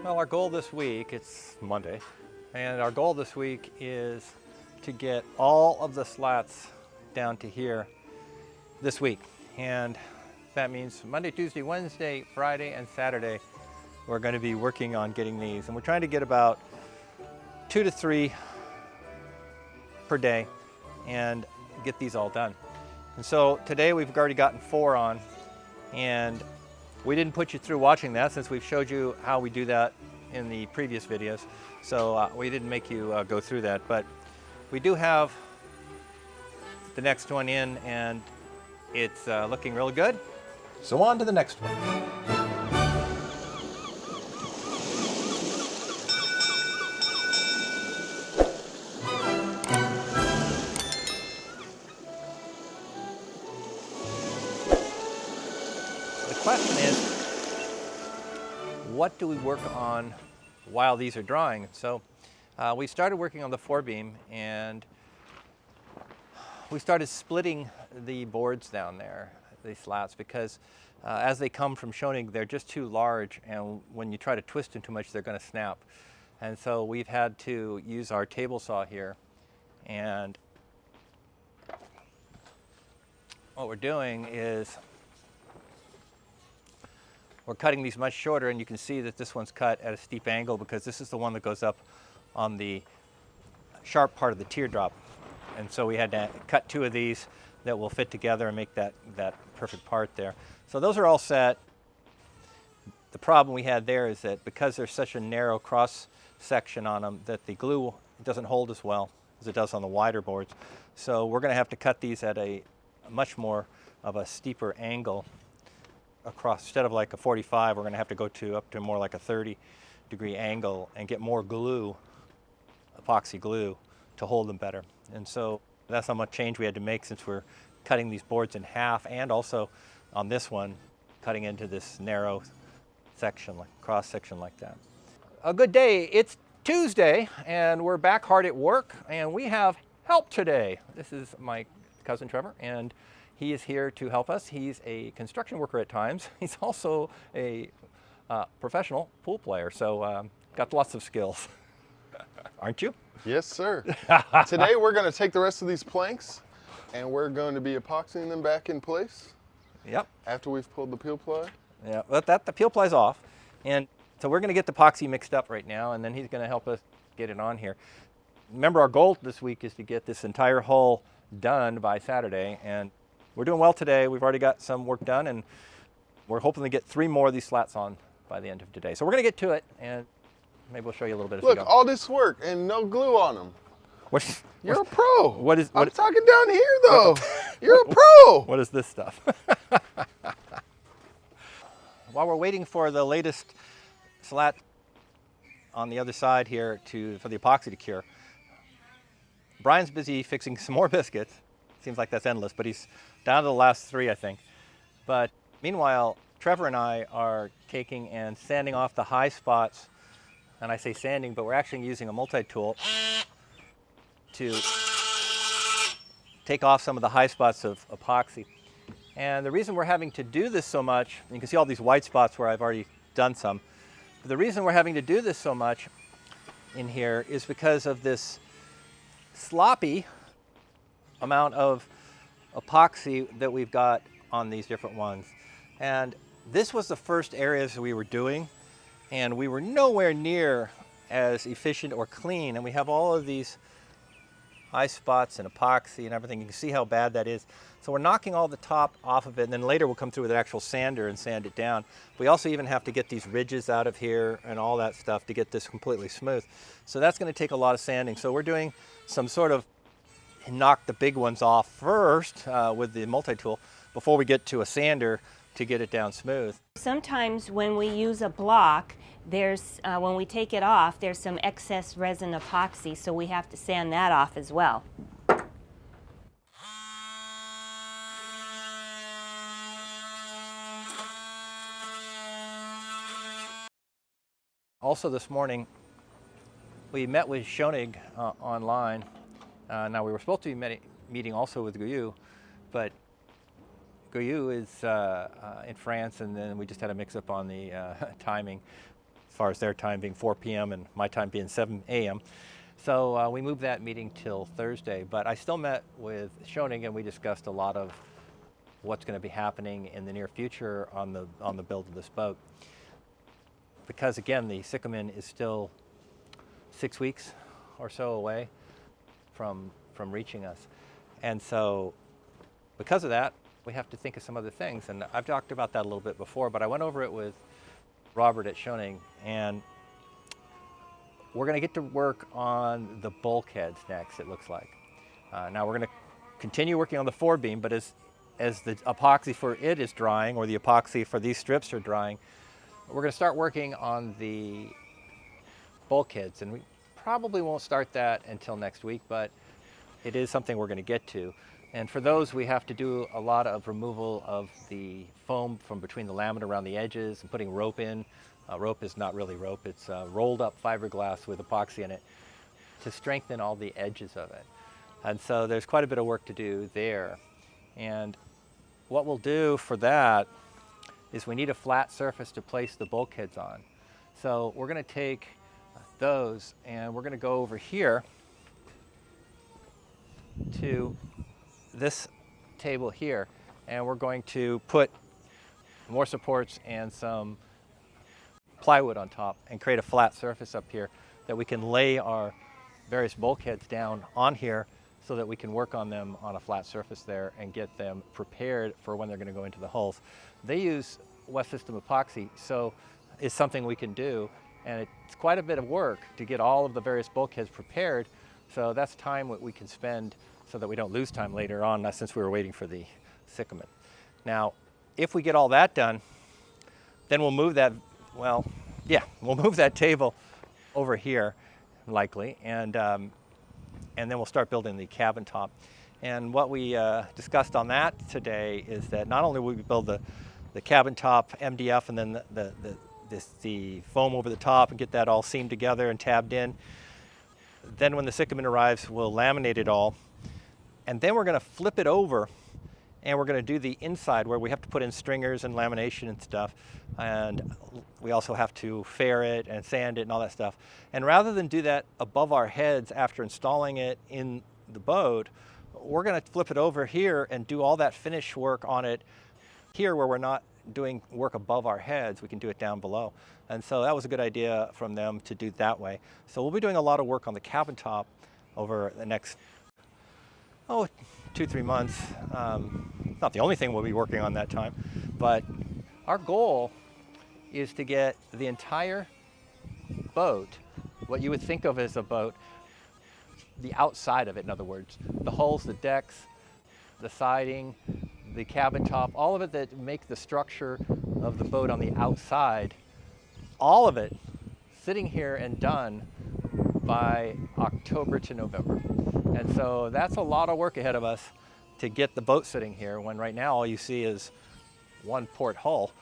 Well, our goal this week, it's Monday, and our goal this week is to get all of the slats down to here this week. And that means Monday, Tuesday, Wednesday, Friday, and Saturday, we're going to be working on getting these. And we're trying to get about 2 to 3 per day and get these all done. And so today we've already gotten 4 on, and we didn't put you through watching that since we've showed you how we do that in the previous videos. So we didn't make you go through that, but we do have the next one in, and it's looking really good. So on to the next one. The question is, what do we work on while these are drying? So we started working on the forebeam, and we started splitting the boards down there, these slats, because as they come from Schionning, they're just too large, and when you try to twist them too much, they're going to snap. And so we've had to use our table saw here, and what we're doing is we're cutting these much shorter, and you can see that this one's cut at a steep angle because this is the one that goes up on the sharp part of the teardrop. And so we had to cut 2 of these that will fit together and make that perfect part there. So those are all set. The problem we had there is that because there's such a narrow cross section on them, that the glue doesn't hold as well as it does on the wider boards. So we're going to have to cut these at a much more of a steeper angle across. Instead of like a 45, we're going to have to go up to more like a 30-degree angle and get more glue, epoxy glue, to hold them better. And so that's how much change we had to make since we're cutting these boards in half, and also on this one cutting into this narrow section, like cross section like that. A good day. It's Tuesday and we're back hard at work, and we have help today. This is my cousin Trever, and he is here to help us. He's a construction worker at times. He's also a professional pool player, so got lots of skills. Aren't you? Yes, sir. Today we're going to take the rest of these planks and we're going to be epoxying them back in place. Yep. After we've pulled the peel ply. Yeah, the peel ply's off, and so we're going to get the epoxy mixed up right now, and then he's going to help us get it on here. Remember, our goal this week is to get this entire hull done by Saturday, and we're doing well today. We've already got some work done, and we're hoping to get 3 more of these slats on by the end of today. So we're going to get to it, and maybe we'll show you a little bit as we Look, go. all this work and no glue on them. You're a pro. I'm talking down here, though. You're a pro. What is this stuff? While we're waiting for the latest slat on the other side here for the epoxy to cure, Brian's busy fixing some more biscuits. Seems like that's endless, but he's down to the last 3, I think. But meanwhile, Trever and I are taking and sanding off the high spots. And I say sanding, but we're actually using a multi-tool to take off some of the high spots of epoxy. And the reason we're having to do this so much, you can see all these white spots where I've already done some. But the reason we're having to do this so much in here is because of this sloppy amount of epoxy that we've got on these different ones. And this was the first areas we were doing, and we were nowhere near as efficient or clean. And we have all of these high spots and epoxy and everything. You can see how bad that is. So we're knocking all the top off of it, and then later we'll come through with an actual sander and sand it down. We also even have to get these ridges out of here and all that stuff to get this completely smooth. So that's going to take a lot of sanding. So we're doing some sort of knock the big ones off first with the multi-tool before we get to a sander to get it down smooth. Sometimes when we use a block, when we take it off, there's some excess resin epoxy, so we have to sand that off as well. Also this morning, we met with Schionning online. Now we were supposed to be meeting also with Guyou, but Guyou is in France, and then we just had a mix-up on the timing. far as their time being 4 p.m. and my time being 7 a.m. So we moved that meeting till Thursday, but I still met with Schionning and we discussed a lot of what's going to be happening in the near future on the build of this boat. Because again, the Cyclamen is still 6 weeks or so away from reaching us. And so because of that, we have to think of some other things. And I've talked about that a little bit before, but I went over it with Robert at Schionning, and we're going to get to work on the bulkheads next, it looks like. Now we're going to continue working on the forebeam, but as the epoxy for it is drying, or the epoxy for these strips are drying, we're going to start working on the bulkheads. And we probably won't start that until next week, but it is something we're going to get to. And for those, we have to do a lot of removal of the foam from between the laminate around the edges and putting rope in. Rope is not really rope, it's rolled up fiberglass with epoxy in it to strengthen all the edges of it. And so there's quite a bit of work to do there. And what we'll do for that is we need a flat surface to place the bulkheads on. So we're going to take those and we're going to go over here to this table here, and we're going to put more supports and some plywood on top and create a flat surface up here that we can lay our various bulkheads down on here so that we can work on them on a flat surface there and get them prepared for when they're going to go into the hulls. They use West System epoxy, so it's something we can do, and it's quite a bit of work to get all of the various bulkheads prepared, so that's time that we can spend so that we don't lose time later on, since we were waiting for the Cyclamen. Now, if we get all that done, then we'll move that, we'll move that table over here, likely, and then we'll start building the cabin top. And what we discussed on that today is that not only will we build the cabin top MDF and then the foam over the top and get that all seamed together and tabbed in, then when the Cyclamen arrives, we'll laminate it all. And then we're going to flip it over and we're going to do the inside where we have to put in stringers and lamination and stuff. And we also have to fair it and sand it and all that stuff. And rather than do that above our heads after installing it in the boat, we're going to flip it over here and do all that finish work on it here where we're not doing work above our heads. We can do it down below. And so that was a good idea from them to do it that way. So we'll be doing a lot of work on the cabin top over the next 2-3 months. Not the only thing we'll be working on that time, but our goal is to get the entire boat, what you would think of as a boat, the outside of it, in other words, the hulls, the decks, the siding, the cabin top, all of it that make the structure of the boat on the outside, all of it sitting here and done by October to November. And so that's a lot of work ahead of us to get the boat sitting here, when right now all you see is one port hull,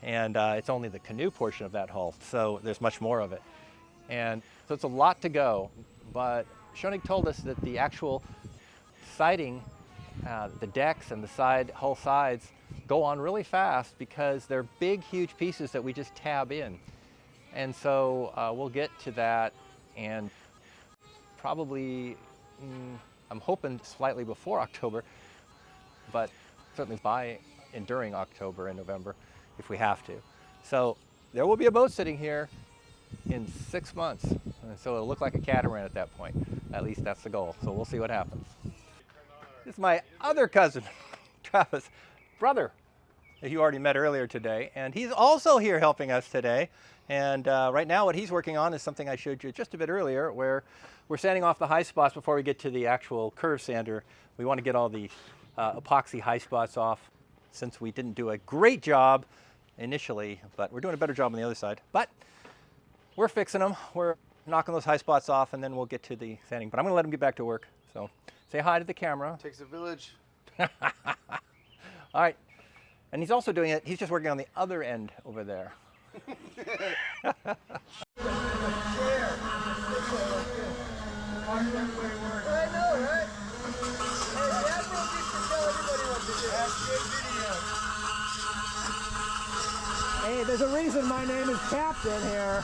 and it's only the canoe portion of that hull, so there's much more of it. And so it's a lot to go, but Schionning told us that the actual siding, the decks and the hull sides go on really fast because they're big, huge pieces that we just tab in. And so we'll get to that, and probably, I'm hoping slightly before October, but certainly by and during October and November if we have to. So there will be a boat sitting here in 6 months, and so it'll look like a catamaran at that point. At least that's the goal, so we'll see what happens. This is my other cousin, Travis' brother, that you already met earlier today, and he's also here helping us today. And right now what he's working on is something I showed you just a bit earlier, where we're sanding off the high spots before we get to the actual curve sander. We want to get all the epoxy high spots off, since we didn't do a great job initially, but we're doing a better job on the other side. But we're fixing them. We're knocking those high spots off, and then we'll get to the sanding. But I'm going to let him get back to work. So say hi to the camera. Takes a village. All right. And he's also doing it. He's just working on the other end over there. I know, right? Hey, the Admiral used to tell everybody what to do. That's good video. Hey, there's a reason my name is Captain here.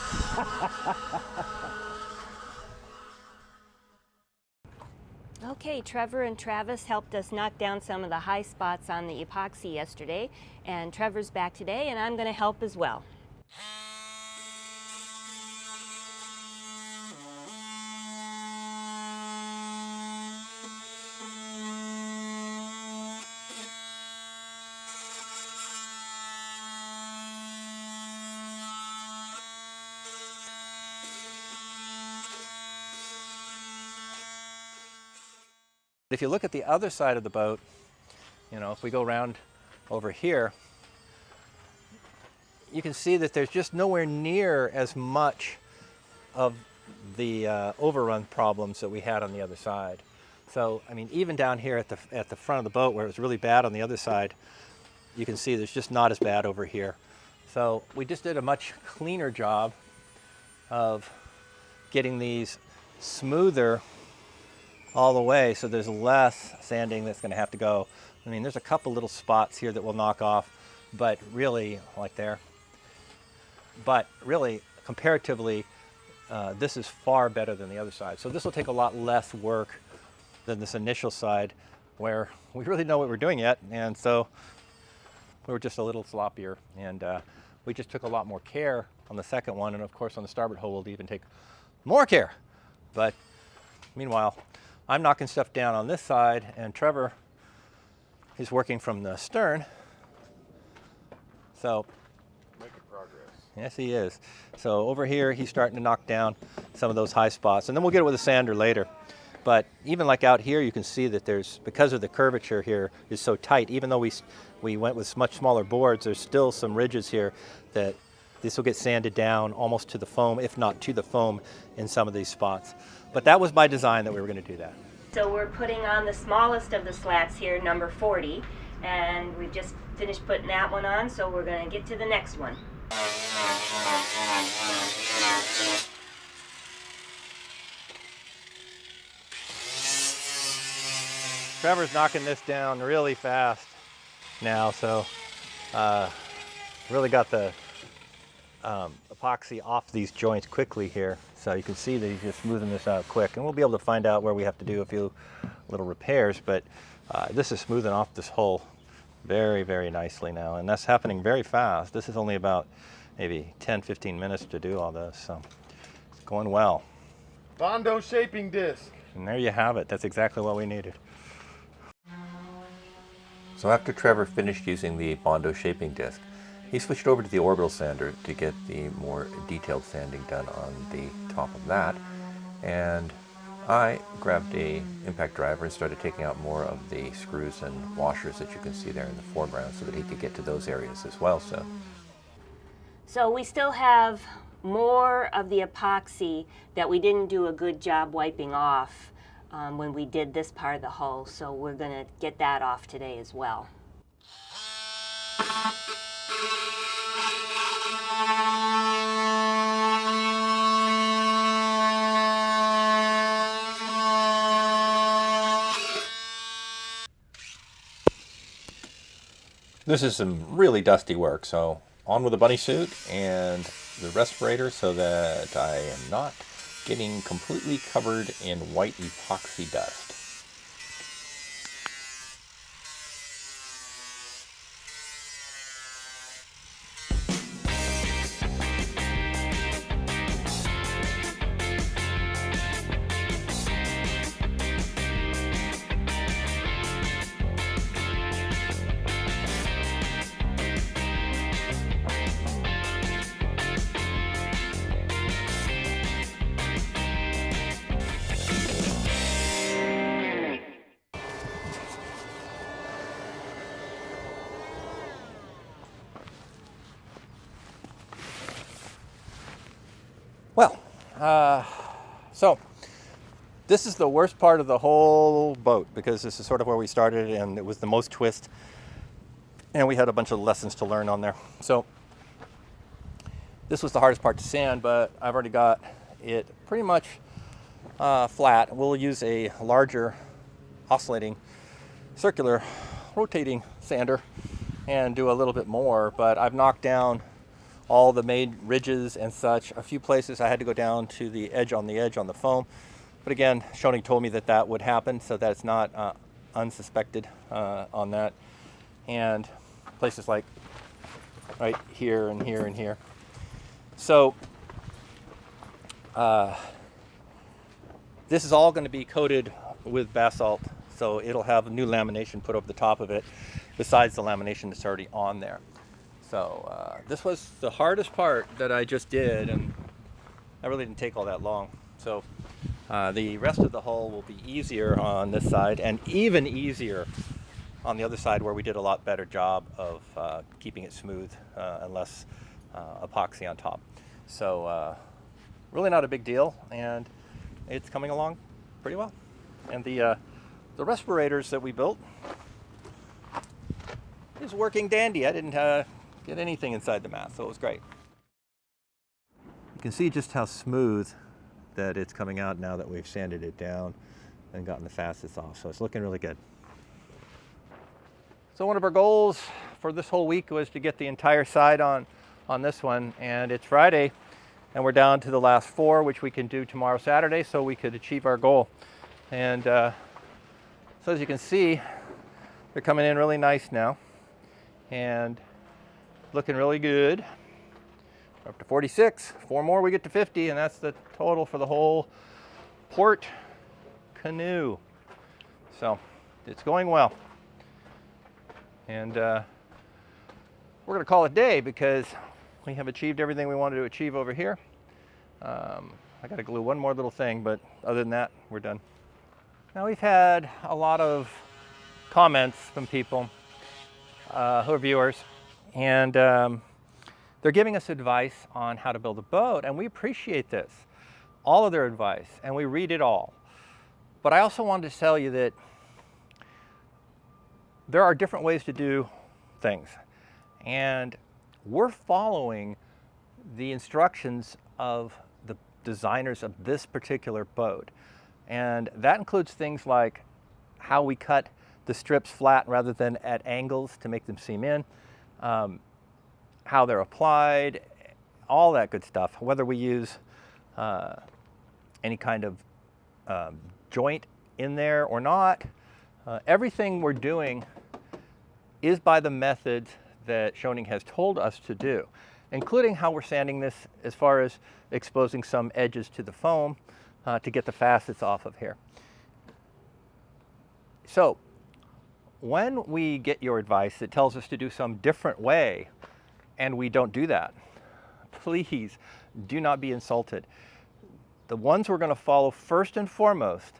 Okay, Trevor and Travis helped us knock down some of the high spots on the epoxy yesterday, and Trevor's back today, and I'm going to help as well. If you look at the other side of the boat, you know, if we go around over here, you can see that there's just nowhere near as much of the overrun problems that we had on the other side. So, I mean, even down here at the front of the boat where it was really bad on the other side, you can see there's just not as bad over here. So we just did a much cleaner job of getting these smoother all the way, so there's less sanding that's going to have to go. I mean, there's a couple little spots here that we'll knock off, but really, like there, but really, comparatively, this is far better than the other side. So this will take a lot less work than this initial side, where we really know what we're doing yet, and so we were just a little sloppier, and we just took a lot more care on the second one, and of course on the starboard hull we'll even take more care. But meanwhile, I'm knocking stuff down on this side, and Trever is working from the stern. So, Making progress. yes, he is. So over here, he's starting to knock down some of those high spots, and then we'll get it with a sander later. But even like out here, you can see that there's, because of the curvature here is so tight, even though we went with much smaller boards, there's still some ridges here that this will get sanded down almost to the foam, if not to the foam in some of these spots. But that was by design that we were going to do that. So we're putting on the smallest of the slats here, number 40, and we've just finished putting that one on, so we're going to get to the next one. Trevor's knocking this down really fast now, so really got the epoxy off these joints quickly here. So you can see that he's just smoothing this out quick, and we'll be able to find out where we have to do a few little repairs, but this is smoothing off this hull very, very nicely now, and that's happening very fast. This is only about maybe 10-15 minutes to do all this, so it's going well. Bondo shaping disc. And there you have it. That's exactly what we needed. So after Trever finished using the Bondo shaping disc, he switched over to the orbital sander to get the more detailed sanding done on the top of that. And I grabbed a impact driver and started taking out more of the screws and washers that you can see there in the foreground so that he could get to those areas as well. So we still have more of the epoxy that we didn't do a good job wiping off when we did this part of the hull, so we're going to get that off today as well. This is some really dusty work, so on with the bunny suit and the respirator so that I am not getting completely covered in white epoxy dust. Well, so this is the worst part of the whole boat because this is sort of where we started and it was the most twist and we had a bunch of lessons to learn on there. So this was the hardest part to sand, but I've already got it pretty much flat. We'll use a larger oscillating circular rotating sander and do a little bit more, but I've knocked down all the made ridges and such. A few places I had to go down to the edge on the foam. But again, Schionning told me that that would happen, so that's not unsuspected on that. And places like right here and here and here. So this is all going to be coated with basalt, so it'll have new lamination put over the top of it besides the lamination that's already on there. So this was the hardest part that I just did, and that really didn't take all that long. So the rest of the hull will be easier on this side and even easier on the other side, where we did a lot better job of keeping it smooth and less epoxy on top. So really not a big deal, and it's coming along pretty well. And the respirators that we built is working dandy. I didn't get anything inside the mast, so it was great. You can see just how smooth that it's coming out now that we've sanded it down and gotten the facets off, so it's looking really good. So one of our goals for this whole week was to get the entire side on this one, and it's Friday and we're down to the last 4, which we can do tomorrow, Saturday, so we could achieve our goal. And so as you can see, they're coming in really nice now and looking really good. We're up to 46, 4 more we get to 50, and that's the total for the whole port canoe. So it's going well. And we're going to call it a day because we have achieved everything we wanted to achieve over here. I got to glue one more little thing, but other than that, we're done. Now, we've had a lot of comments from people who are viewers, and they're giving us advice on how to build a boat, and we appreciate this, all of their advice, and we read it all. But I also wanted to tell you that there are different ways to do things, and we're following the instructions of the designers of this particular boat. And that includes things like how we cut the strips flat rather than at angles to make them seam in, how they're applied, all that good stuff, whether we use any kind of joint in there or not. Everything we're doing is by the methods that Schionning has told us to do, including how we're sanding this as far as exposing some edges to the foam to get the facets off of here. So when we get your advice that tells us to do some different way and we don't do that, please do not be insulted. The ones we're going to follow first and foremost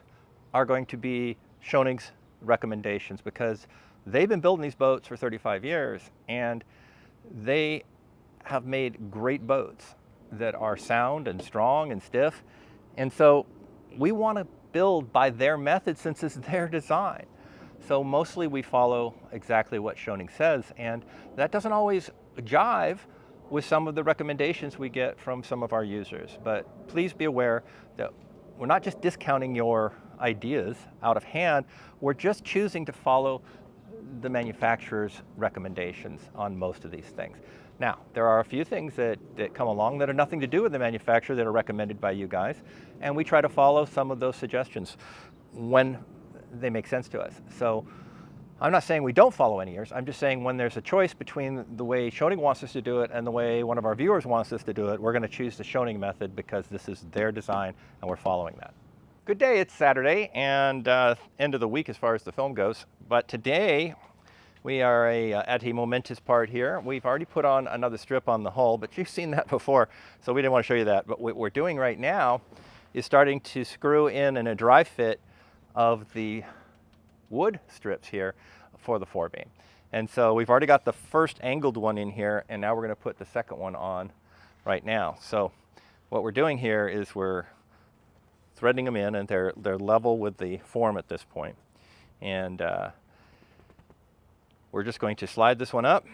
are going to be Schioning's recommendations, because they've been building these boats for 35 years and they have made great boats that are sound and strong and stiff. And so we want to build by their method since it's their design. So mostly we follow exactly what Schionning says, and that doesn't always jive with some of the recommendations we get from some of our users. But please be aware that we're not just discounting your ideas out of hand, we're just choosing to follow the manufacturer's recommendations on most of these things. Now, there are a few things that come along that are nothing to do with the manufacturer that are recommended by you guys, and we try to follow some of those suggestions when they make sense to us. So I'm not saying we don't follow any yours, I'm just saying when there's a choice between the way Schionning wants us to do it and the way one of our viewers wants us to do it, we're going to choose the Schionning method because this is their design and we're following that. Good day, it's Saturday and end of the week as far as the film goes, but today we are at a momentous part here. We've already put on another strip on the hull, but you've seen that before, so we didn't want to show you that. But what we're doing right now is starting to screw in a dry fit of the wood strips here for the forebeam. And so we've already got the first angled one in here, and now we're going to put the second one on right now. So what we're doing here is we're threading them in, and they're level with the form at this point. And we're just going to slide this one up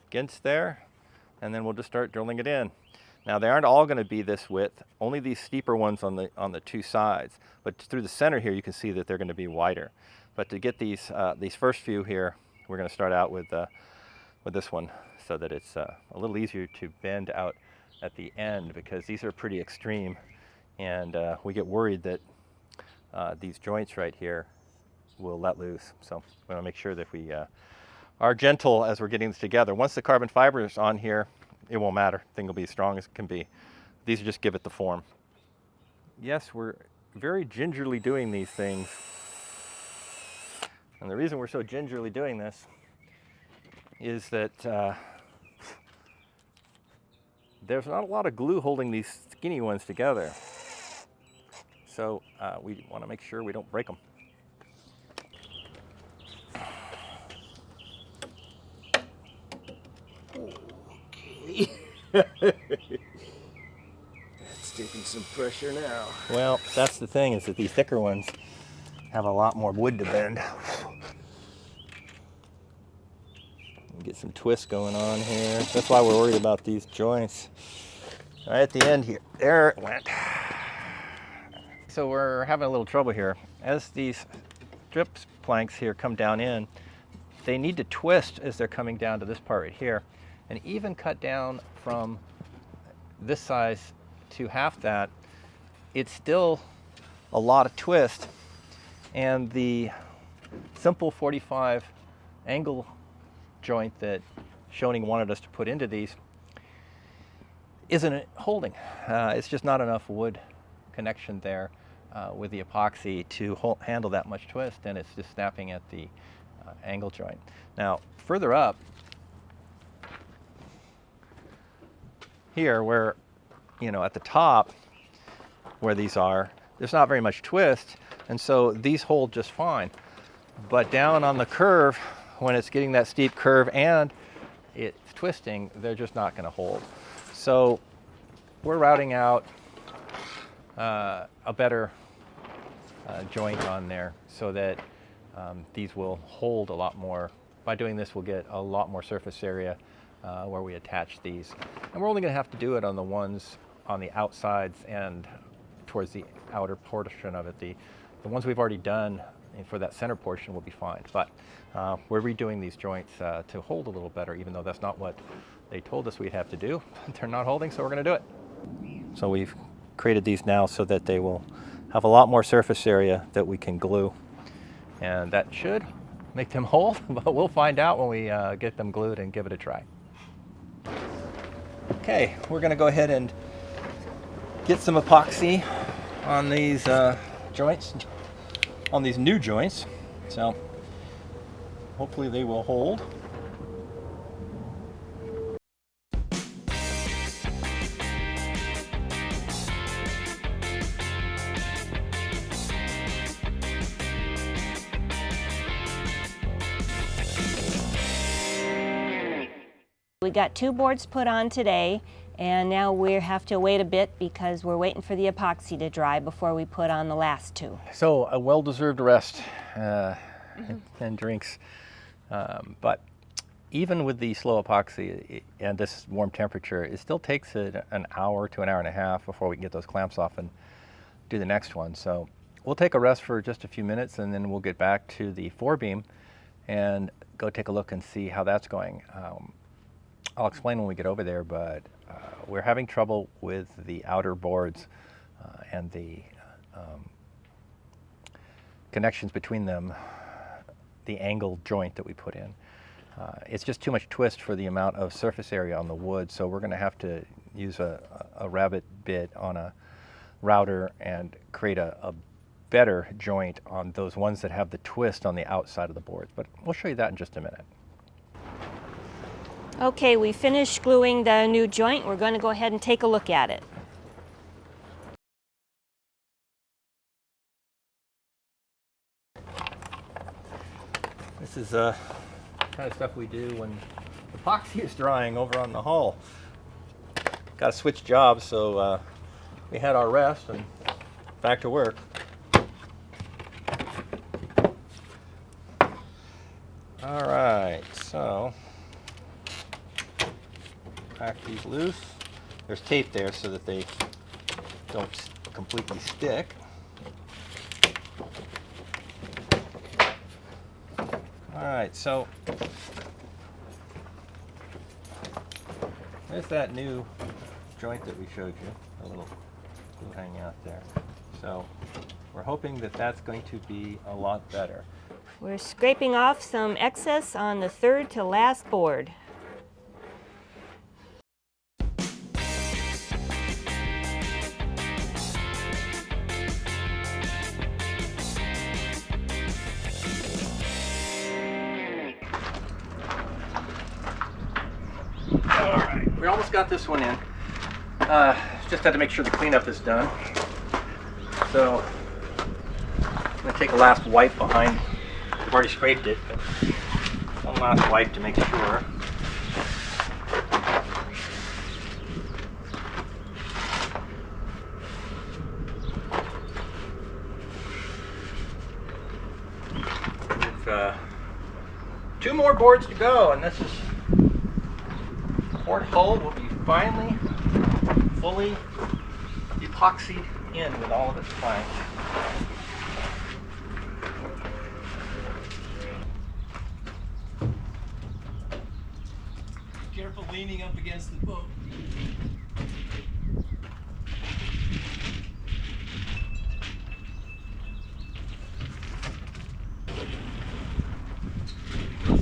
against there, and then we'll just start drilling it in. Now they aren't all going to be this width, only these steeper ones on the two sides, but through the center here you can see that they're going to be wider. But to get these first few here, we're going to start out with this one so that it's a little easier to bend out at the end, because these are pretty extreme, and we get worried that these joints right here will let loose. So we want to make sure that we are gentle as we're getting this together. Once the carbon fiber is on here, it won't matter. The thing will be as strong as it can be. These just give it the form. Yes, we're very gingerly doing these things. And the reason we're so gingerly doing this is that there's not a lot of glue holding these skinny ones together. So we want to make sure we don't break them. Okay. That's taking some pressure now. Well, that's the thing, is that these thicker ones have a lot more wood to bend. Get some twist going on here. That's why we're worried about these joints. Right at the end here. There it went. So we're having a little trouble here. As these strip planks here come down in, they need to twist as they're coming down to this part right here, and even cut down from this size to half that. It's still a lot of twist, and the simple 45 angle joint that Schionning wanted us to put into these isn't holding. It's just not enough wood connection there with the epoxy to handle that much twist, and it's just snapping at the angle joint. Now, further up here, where, you know, at the top where these are, there's not very much twist, and so these hold just fine. But down on the curve, when it's getting that steep curve and it's twisting, they're just not going to hold. So we're routing out a better joint on there so that these will hold a lot more. By doing this, we'll get a lot more surface area where we attach these. And we're only going to have to do it on the ones on the outsides and towards the outer portion of it. The ones we've already done for that center portion will be fine. But we're redoing these joints to hold a little better, even though that's not what they told us we'd have to do. They're not holding, so we're going to do it. So we've created these now so that they will have a lot more surface area that we can glue. And that should make them hold, but we'll find out when we get them glued and give it a try. Okay, we're going to go ahead and get some epoxy on these joints, on these new joints. So hopefully they will hold. We got 2 boards put on today, and now we have to wait a bit because we're waiting for the epoxy to dry before we put on the last 2. So a well-deserved rest and drinks. But even with the slow epoxy and this warm temperature, it still takes an hour to an hour and a half before we can get those clamps off and do the next one. So we'll take a rest for just a few minutes, and then we'll get back to the forebeam and go take a look and see how that's going. I'll explain when we get over there, but we're having trouble with the outer boards and the connections between them, the angle joint that we put in. It's just too much twist for the amount of surface area on the wood, so we're going to have to use a rabbet bit on a router and create a better joint on those ones that have the twist on the outside of the boards. But we'll show you that in just a minute. Okay, we finished gluing the new joint. We're going to go ahead and take a look at it. This is the kind of stuff we do when epoxy is drying over on the hull. Got to switch jobs, so we had our rest and back to work. All right, so crack these loose. There's tape there so that they don't completely stick. All right, so There's that new joint that we showed you, a little glue hanging out there. So we're hoping that that's going to be a lot better. We're scraping off some excess on the third to last board. Alright, we almost got this one in. Just had to make sure the cleanup is done. So I'm going to take a last wipe behind. I've already scraped it, but one last wipe to make sure. With 2 more boards to go, and this is port hull will be finally fully epoxied in with all of its planks. Be careful leaning up against the boat.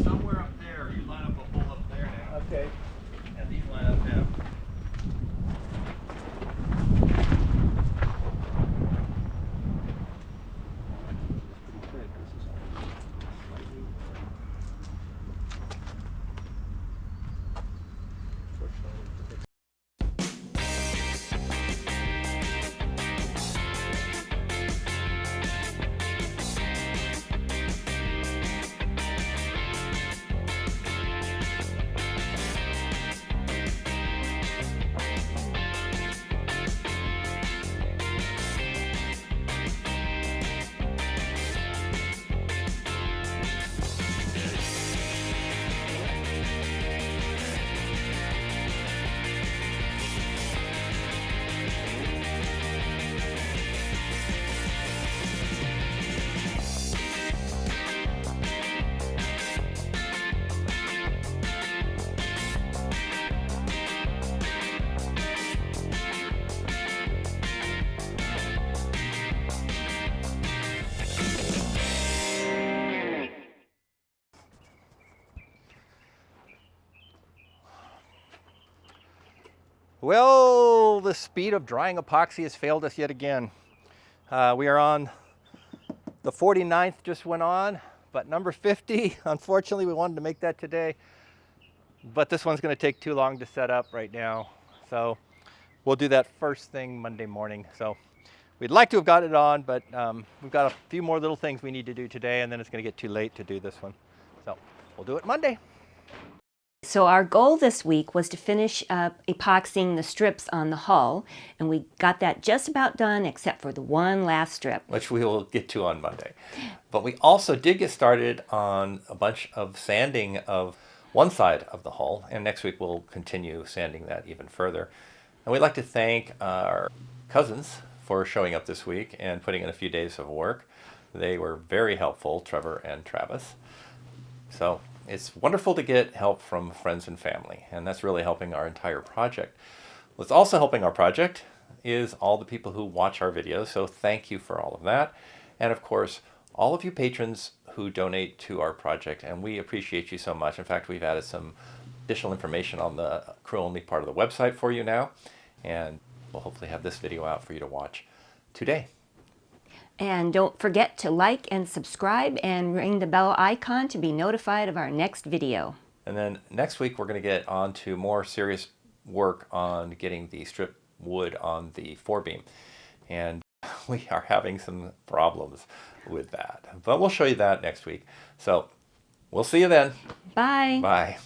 Somewhere up there, you line up a hole up there now. Okay. And these line up now. Well, the speed of drying epoxy has failed us yet again. We are on the 49th, just went on, but number 50, unfortunately we wanted to make that today, but this one's going to take too long to set up right now. So we'll do that first thing Monday morning. So we'd like to have got it on, but we've got a few more little things we need to do today, and then it's going to get too late to do this one. So we'll do it Monday. So our goal this week was to finish up epoxying the strips on the hull, and we got that just about done except for the one last strip. Which we will get to on Monday. But we also did get started on a bunch of sanding of one side of the hull, and next week we'll continue sanding that even further. And we'd like to thank our cousins for showing up this week and putting in a few days of work. They were very helpful, Trevor and Travis. So it's wonderful to get help from friends and family, and that's really helping our entire project. What's also helping our project is all the people who watch our videos, so thank you for all of that. And of course, all of you patrons who donate to our project, and we appreciate you so much. In fact, we've added some additional information on the crew-only part of the website for you now, and we'll hopefully have this video out for you to watch today. And don't forget to like and subscribe and ring the bell icon to be notified of our next video. And then next week we're going to get on to more serious work on getting the strip wood on the forebeam. And we are having some problems with that. But we'll show you that next week. So we'll see you then. Bye. Bye.